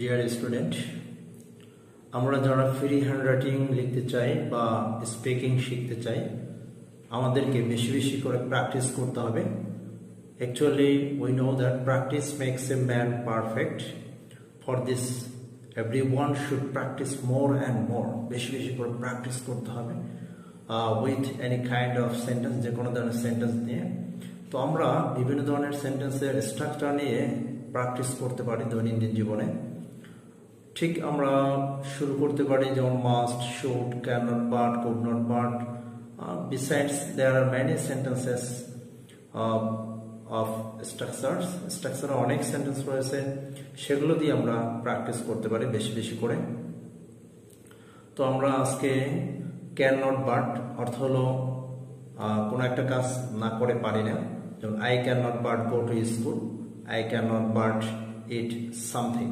Dear student, আমরা যারা free handwriting লিখতে চাই বা স্পিকিং শিখতে চাই, আমাদেরকে বেশি বেশি করে প্র্যাকটিস করতে হবে। Actually we know that practice makes a man perfect. For this everyone should practice more and more. বেশি বেশি করে প্র্যাকটিস করতে হবে with any kind of sentence, যে কোনো ধরনের সেন্টেন্স নিয়ে। তো আমরা বিভিন্ন ধরনের সেন্টেন্সের স্ট্রাকচার নিয়ে প্র্যাকটিস করতে পারি দৈনন্দিন জীবনে। ঠিক আমরা শুরু করতে পারি যেমন must, should, can not but, could not but. Besides there are many sentences of স্ট্রাকচারে অনেক সেন্টেন্স রয়েছে, সেগুলো দিয়ে আমরা প্র্যাকটিস করতে পারি বেশি বেশি করে। তো আমরা আজকে ক্যান নট বাট অর্থ হলো কোনো একটা কাজ না করে পারি না। যেমন I can not but go to school, I can not but it something.